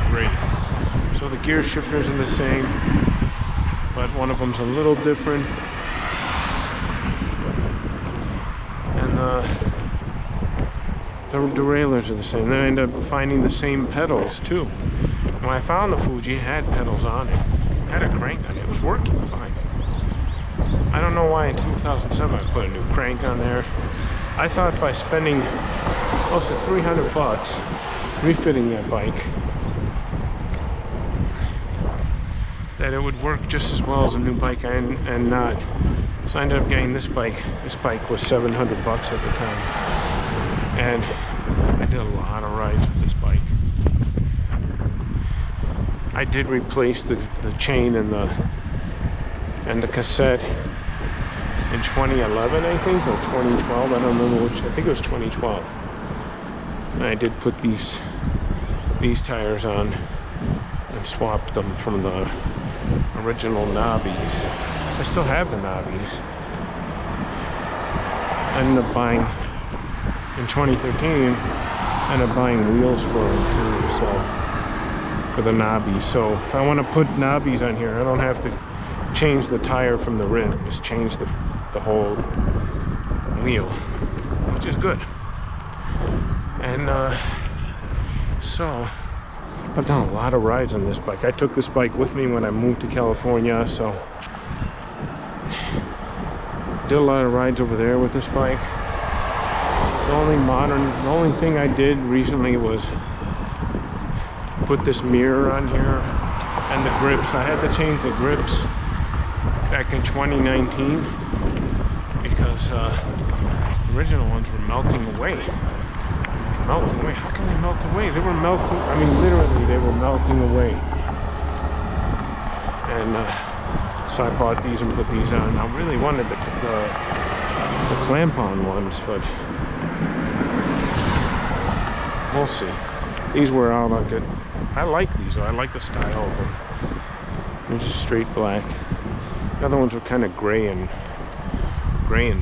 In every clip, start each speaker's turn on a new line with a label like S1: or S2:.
S1: great. So the gear shifters are the same, but one of them's a little different. And the derailleurs are the same. Then I ended up finding the same pedals too. When I found the Fuji, it had pedals on it. It had a crank on it. It was working fine. I don't know why in 2007 I put a new crank on there. I thought by spending close to 300 bucks refitting that bike that it would work just as well as a new bike and not. So I ended up getting this bike. This bike was 700 bucks at the time. And I did a lot of rides with this bike. I did replace the chain and the cassette in 2011, I think, or 2012. I don't remember which. I think it was 2012. And I did put these tires on and swapped them from the original knobbies. I still have the knobbies. I ended up buying in 2013. I ended up buying wheels for them too, so for the knobbies. So if I want to put knobbies on here, I don't have to change the tire from the rim. Just change the whole wheel, which is good. And so I've done a lot of rides on this bike. I took this bike with me when I moved to California, so did a lot of rides over there with this bike. The only thing I did recently was put this mirror on here and the grips. I had to change the grips back in 2019 because the original ones were melting away. How can they melt away? They were melting. I mean, literally, they were melting away. And so I bought these and put these on. I really wanted the clamp-on ones, but we'll see. These wear out. I like these. I like the style of them. They're just straight black. The other ones were kind of gray and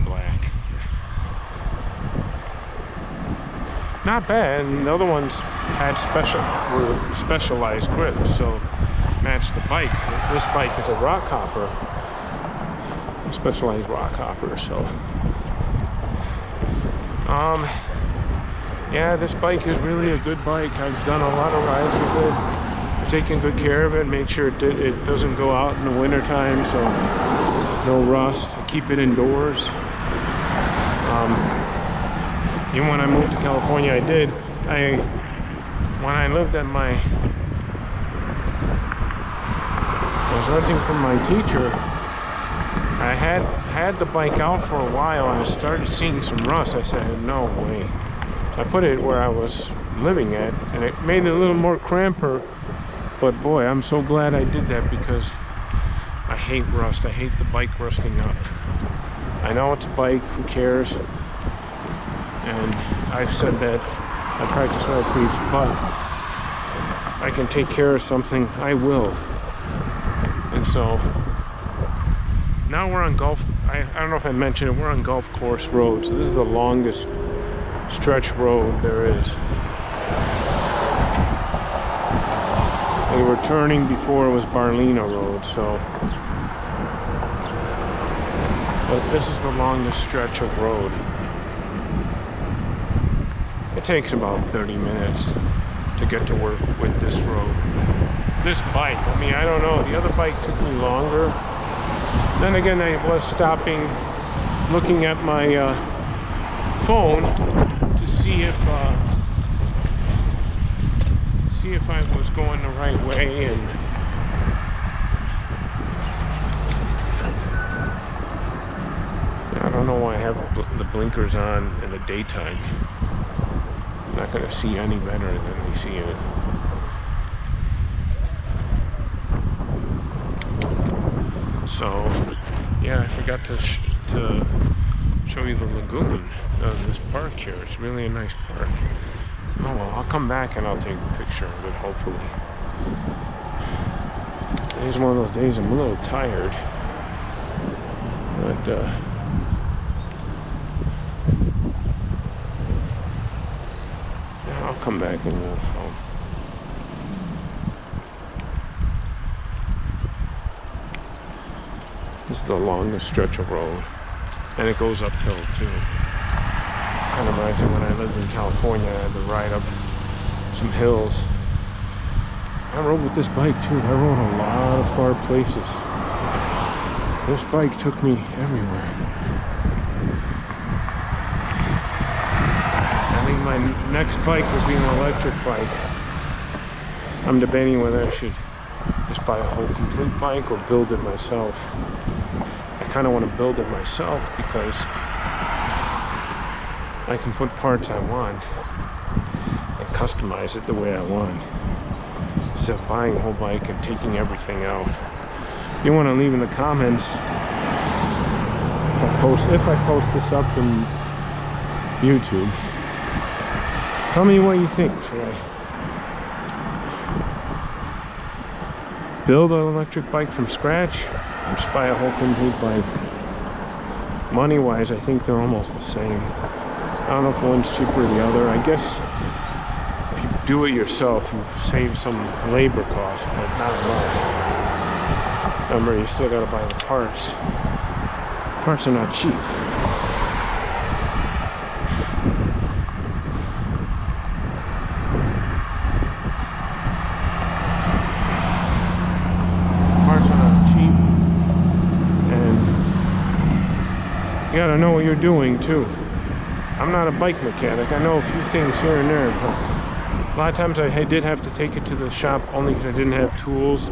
S1: black. Not bad, and the other ones had specialized grips, so matched the bike. This bike is a rock hopper, a specialized rock hopper. So, yeah, this bike is really a good bike. I've done a lot of rides with it. I've taken good care of it, made sure it doesn't go out in the winter time, so no rust. I keep it indoors. Even when I moved to California, when I lived at I was renting from my teacher, I had the bike out for a while and I started seeing some rust. I said, no way. So I put it where I was living at, and it made it a little more cramper, but boy, I'm so glad I did that because I hate rust. I hate the bike rusting up. I know it's a bike, who cares? And I've said that, I practice what I preach, but if I can take care of something, I will. And so now we're on Gulf, I don't know if I mentioned it, we're on Golf Course Road. So this is the longest stretch road there is. We were turning before it was Barlina Road, so. But this is the longest stretch of road. It takes about 30 minutes to get to work with this road. This bike, I mean, I don't know. The other bike took me longer. Then again, I was stopping, looking at my phone to see if I was going the right way, and I don't know why I have the blinkers on in the daytime. I'm not going to see any better than I see it. So, yeah, I forgot to show you the lagoon, this park here. It's really a nice park. Oh well, I'll come back and I'll take a picture of it, hopefully. Today's one of those days I'm a little tired. But, yeah, I'll come back and This is the longest stretch of road, and it goes uphill too. Kind of reminds me when I lived in California, I had to ride up some hills. I rode with this bike too. I rode a lot of far places. This bike took me everywhere. I think my next bike will be an electric bike. I'm debating whether I should just buy a whole complete bike or build it myself. I kind of want to build it myself because I can put parts I want and customize it the way I want, instead of buying a whole bike and taking everything out. You want to leave in the comments if I post this up in YouTube. Tell me what you think. Should I build an electric bike from scratch or just buy a whole complete bike? Money wise, I think they're almost the same. I don't know if one's cheaper than the other. I guess if you do it yourself, you save some labor costs, but not much. Remember, you still got to buy the parts. Parts are not cheap. Parts are not cheap, and you got to know what you're doing too. I'm not a bike mechanic. I know a few things here and there, but a lot of times I did have to take it to the shop only because I didn't have tools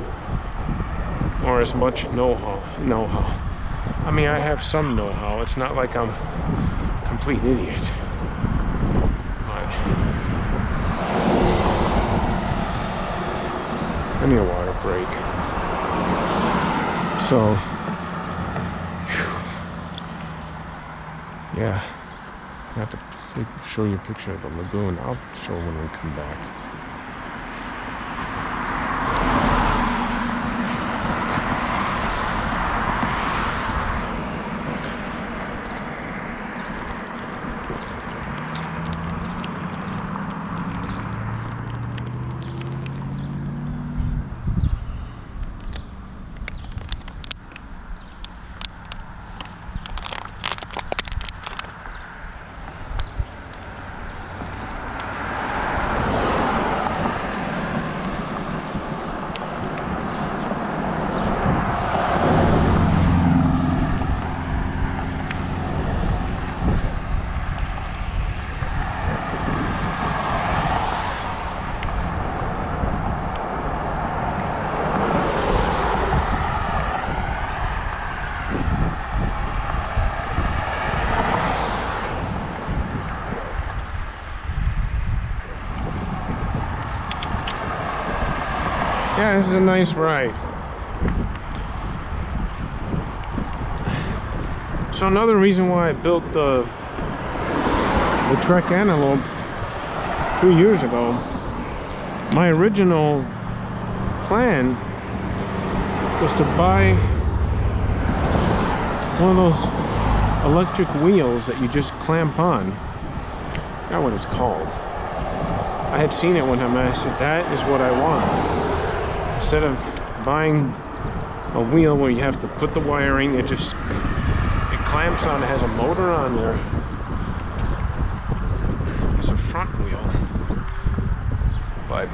S1: or as much know-how. I mean, I have some know-how. It's not like I'm a complete idiot. But I need a water break. So, yeah. I have to show you a picture of the lagoon. I'll show when we come back. Yeah, this is a nice ride. So another reason why I built the Trek Antelope 2 years ago, my original plan was to buy one of those electric wheels that you just clamp on. I forgot what it's called. I had seen it one time and I said, that is what I want. Instead of buying a wheel where you have to put the wiring, it clamps on, it has a motor on there. It's a front wheel. But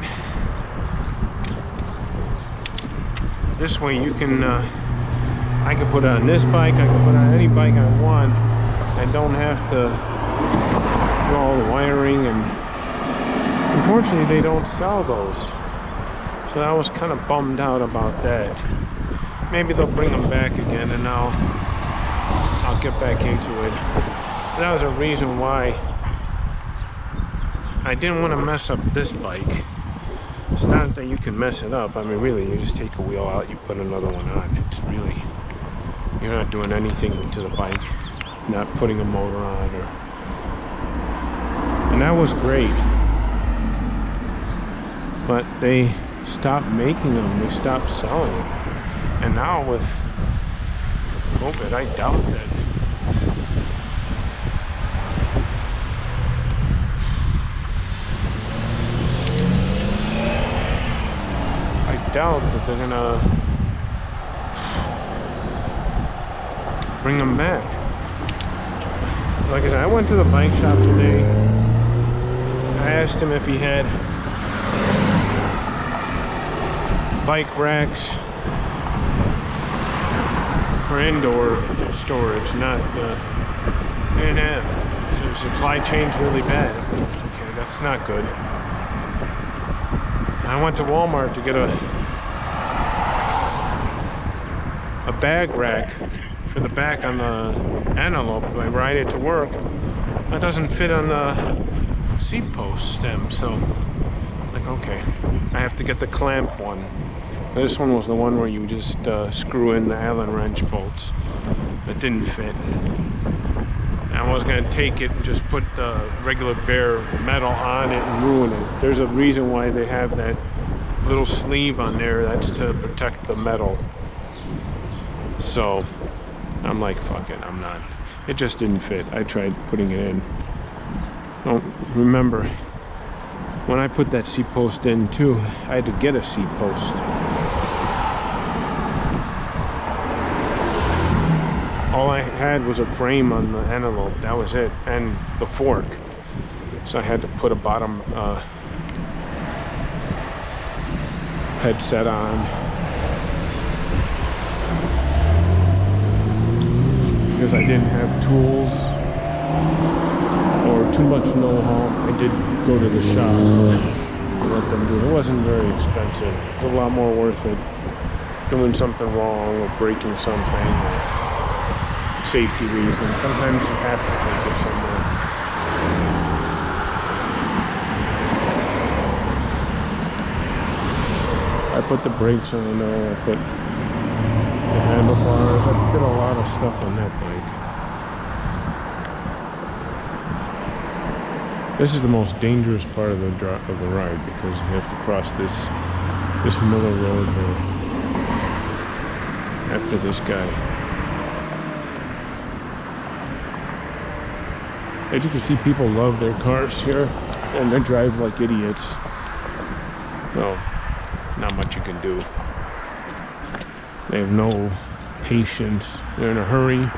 S1: this way you can, I can put it on this bike, I can put it on any bike I want. I don't have to do all the wiring, and unfortunately they don't sell those. So I was kind of bummed out about that. Maybe they'll bring them back again and I'll get back into it. That was a reason why I didn't want to mess up this bike. It's not that you can mess it up. I mean, really, you just take a wheel out, you put another one on. It's really, you're not doing anything to the bike, not putting a motor on and that was great. But they stopped making them, they stopped selling them. And now with COVID, I doubt that. I doubt that they're gonna bring them back. Like I said, I went to the bike shop today. I asked him if he had bike racks for indoor storage, not they didn't have. So the supply chain's really bad. Okay, that's not good. I went to Walmart to get a bag rack for the back on the Antelope. I ride it to work. That doesn't fit on the seat post stem, so like, okay, I have to get the clamp one. This one was the one where you just screw in the Allen wrench bolts. It didn't fit. I was gonna take it and just put the regular bare metal on it and ruin it. There's a reason why they have that little sleeve on there. That's to protect the metal. So I'm like, fuck it, I'm not. It just didn't fit. I tried putting it in. Oh, remember, when I put that seat post in too, I had to get a seat post. All I had was a frame on the Antelope, that was it, and the fork. So I had to put a bottom headset on. Because I didn't have tools or too much know-how. I did go to the shop and let them do it. It wasn't very expensive. It was a lot more worth it doing something wrong or breaking something or safety reasons. Sometimes you have to take it somewhere. I put the brakes on, I put the handlebars. I did a lot of stuff on that bike. This is the most dangerous part of the ride because you have to cross this Miller Road here after this guy. As you can see, people love their cars here and they drive like idiots. No, not much you can do. They have no patience. They're in a hurry.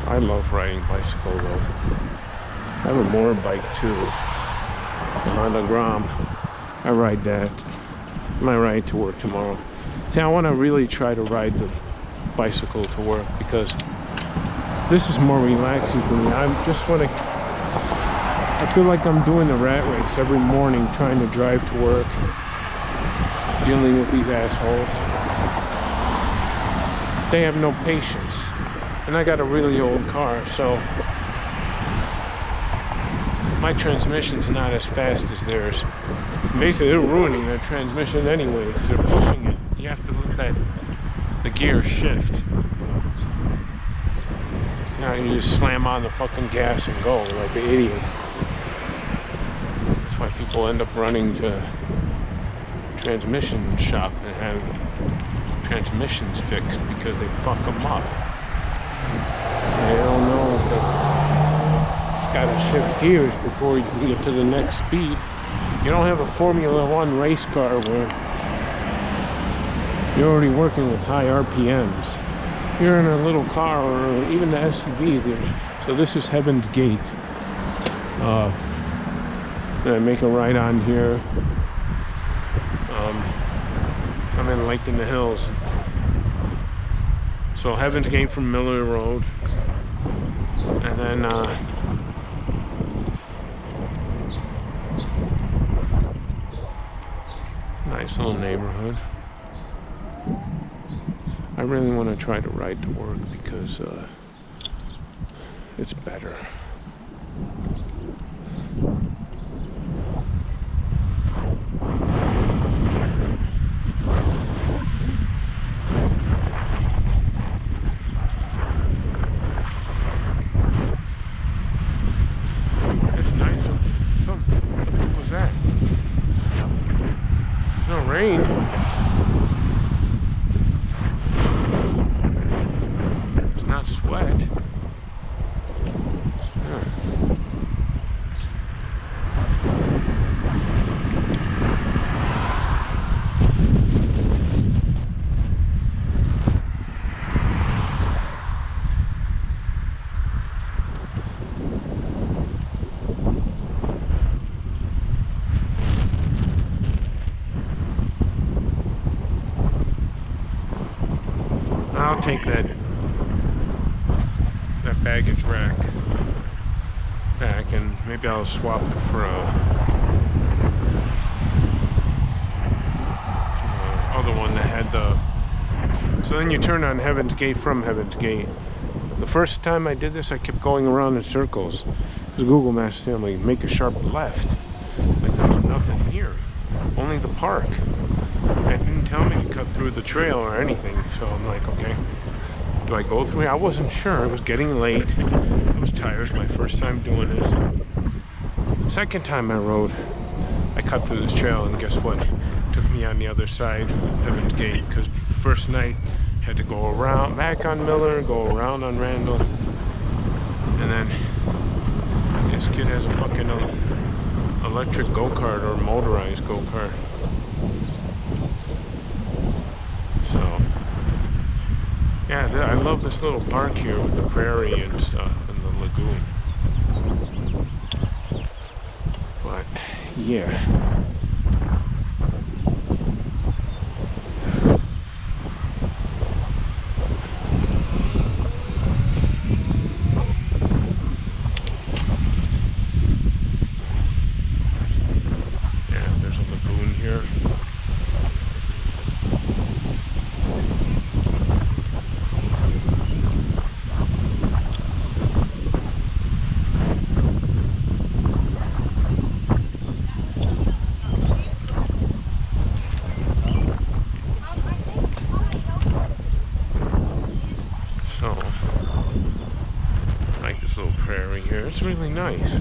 S1: I love riding bicycle though. I have a motorbike too. The Honda Grom. I ride that. I might ride to work tomorrow. See, I want to really try to ride the bicycle to work because this is more relaxing for me. I just want to, I feel like I'm doing the rat race every morning trying to drive to work, dealing with these assholes. They have no patience, and I got a really old car, so my transmission's not as fast as theirs. Basically, they're ruining their transmission anyway because they're pushing it. You have to let the gear shift. Now you just slam on the fucking gas and go like an idiot. That's why people end up running to transmission shop and have transmissions fixed because they fuck them up. They don't know that it's got to shift gears before you can get to the next speed. You don't have a Formula One race car where you're already working with high RPMs. You're in a little car or even the SUVs there. So this is Heaven's Gate. I make a right on here. I'm in Lake in the Hills. So Heaven's Gate from Miller Road. And then nice little neighborhood. I really want to try to ride to work because it's better. It's nice. What the fuck was that? There's no rain. Not sweat. take that baggage rack back, and maybe I'll swap it for a other one that had the. So then you turn on Heaven's Gate from Heaven's Gate. The first time I did this, I kept going around in circles. Because Google Maps told me make a sharp left. Like there was nothing here, only the park. It didn't tell me to cut through the trail or anything. So I'm like, okay, do I go through here? I wasn't sure. It was getting late. I was tired. It was my first time doing this. Second time I rode, I cut through this trail, and guess what? It took me on the other side of Heaven's Gate, because first night had to go around back on Miller, go around on Randall, and then this kid has a fucking electric go-kart or motorized go-kart. So yeah, I love this little park here with the prairie and stuff and the lagoon. But yeah. So, I like this little prairie here. It's really nice.